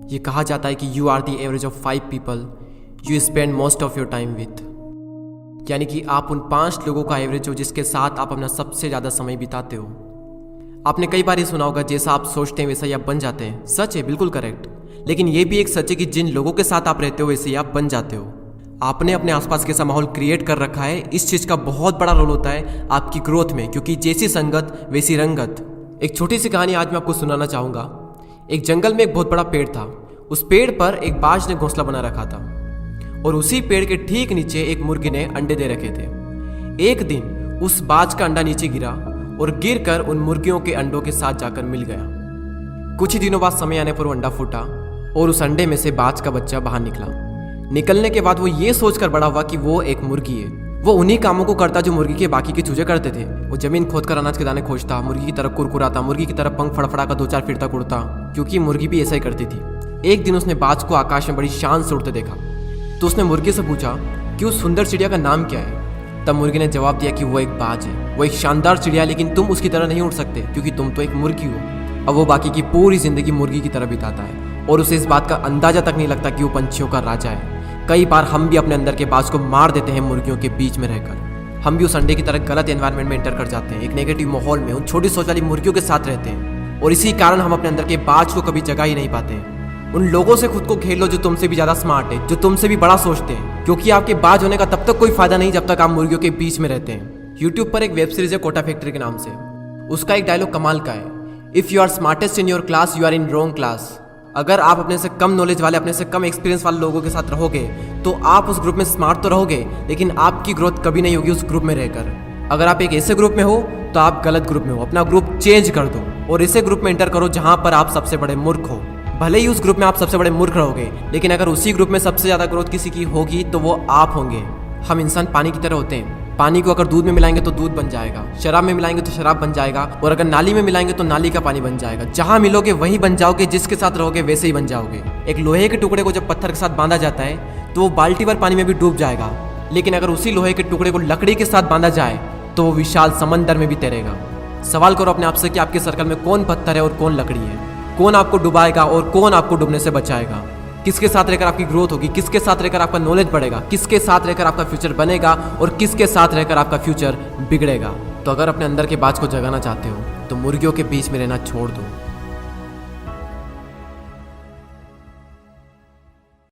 ये कहा जाता है कि you are the average of 5 people you spend most of your time with, यानी कि आप उन 5 लोगों का एवरेज हो जिसके साथ आप अपना सबसे ज़्यादा समय बिताते हो। आपने कई बार ये सुना होगा, जैसा आप सोचते हैं वैसा ही आप बन जाते हैं। सच है, बिल्कुल करेक्ट। लेकिन ये भी एक सच है कि जिन लोगों के साथ आप रहते हो वैसे ही आप बन जाते हो। आपने अपने आसपास कैसा माहौल क्रिएट कर रखा है, इस चीज़ का बहुत बड़ा रोल होता है आपकी ग्रोथ में, क्योंकि जैसी संगत वैसी रंगत। एक छोटी सी कहानी आज मैं आपको सुनाना चाहूँगा। एक जंगल में एक बहुत बड़ा पेड़ था। उस पेड़ पर एक बाज ने घोंसला बना रखा था और उसी पेड़ के ठीक नीचे एक मुर्गी ने अंडे दे रखे थे। एक दिन उस बाज का अंडा नीचे गिरा और गिरकर उन मुर्गियों के अंडों के साथ जाकर मिल गया। कुछ ही दिनों बाद समय आने पर वो अंडा फूटा और उस अंडे में से बाज का बच्चा बाहर निकला। निकलने के बाद वो ये सोचकर बड़ा हुआ कि वो एक मुर्गी है। वो उन्हीं कामों को करता जो मुर्गी के बाकी के चूजे करते थे। वो जमीन खोदकर अनाज के दाने खोजता, मुर्गी की तरह कुरकुराता, मुर्गी की तरह पंख फड़फड़ा कर 2-4 फिरता उड़ता, क्योंकि मुर्गी भी ऐसा ही करती थी। एक दिन उसने बाज को आकाश में बड़ी शान से उड़ते देखा, तो उसने मुर्गी से पूछा कि उस सुंदर चिड़िया का नाम क्या है। तब मुर्गी ने जवाब दिया कि वो एक बाज है, वो एक शानदार चिड़िया है, लेकिन तुम उसकी तरह नहीं उड़ सकते क्योंकि तुम तो एक मुर्गी हो। अब वो बाकी की पूरी जिंदगी मुर्गी की तरह बिताता है और उसे इस बात का अंदाजा तक नहीं लगता कि वो पंछियों का राजा है। कई बार हम भी अपने अंदर के बाज को मार देते हैं मुर्गियों के बीच में रहकर। हम भी उस अंडे की तरह गलत एनवायरनमेंट में एंटर कर जाते हैं, एक नेगेटिव माहौल में उन छोटी सोच वाली मुर्गियों के साथ रहते हैं, और इसी कारण हम अपने अंदर के बाज को कभी जगा ही नहीं पाते हैं। उन लोगों से खुद को घेर लो जो तुमसे भी ज्यादा स्मार्ट है, जो तुमसे भी बड़ा सोचते हैं, क्योंकि आपके बाज होने का तब तक कोई फायदा नहीं जब तक आप मुर्गियों के बीच में रहते हैं। यूट्यूब पर एक वेब सीरीज है कोटा फैक्ट्री के नाम से। उसका एक डायलॉग कमाल का है, if you are smartest in your class you are in wrong class. अगर आप अपने से कम नॉलेज वाले, अपने से कम एक्सपीरियंस वाले लोगों के साथ रहोगे तो आप उस ग्रुप में स्मार्ट तो रहोगे, लेकिन आपकी ग्रोथ कभी नहीं होगी उस ग्रुप में रहकर। अगर आप एक ऐसे ग्रुप में हो तो आप गलत ग्रुप में हो। अपना ग्रुप चेंज कर दो और ऐसे ग्रुप में एंटर करो जहां पर आप सबसे बड़े मूर्ख हो। भले ही उस ग्रुप में आप सबसे बड़े मूर्ख रहोगे, लेकिन अगर उसी ग्रुप में सबसे ज्यादा ग्रोथ किसी की होगी तो वो आप होंगे। हम इंसान पानी की तरह होते हैं। पानी को अगर दूध में मिलाएंगे तो दूध बन जाएगा, शराब में मिलाएंगे तो शराब बन जाएगा, और अगर नाली में मिलाएंगे तो नाली का पानी बन जाएगा। जहां मिलोगे वहीं बन जाओगे, जिसके साथ रहोगे वैसे ही बन जाओगे। एक लोहे के टुकड़े को जब पत्थर के साथ बांधा जाता है तो वो बाल्टी भर पानी में भी डूब जाएगा, लेकिन अगर उसी लोहे के टुकड़े को लकड़ी के साथ बांधा जाए तो वो विशाल समंदर में भी तैरेगा। सवाल करो अपने आप से कि आपके सर्कल में कौन पत्थर है और कौन लकड़ी है, कौन आपको डुबाएगा और कौन आपको डूबने से बचाएगा। किसके साथ रहकर आपकी ग्रोथ होगी, किसके साथ रहकर आपका नॉलेज बढ़ेगा, किसके साथ रहकर आपका फ्यूचर बनेगा और किसके साथ रहकर आपका फ्यूचर बिगड़ेगा। तो अगर अपने अंदर के बाज को जगाना चाहते हो तो मुर्गियों के बीच में रहना छोड़ दो।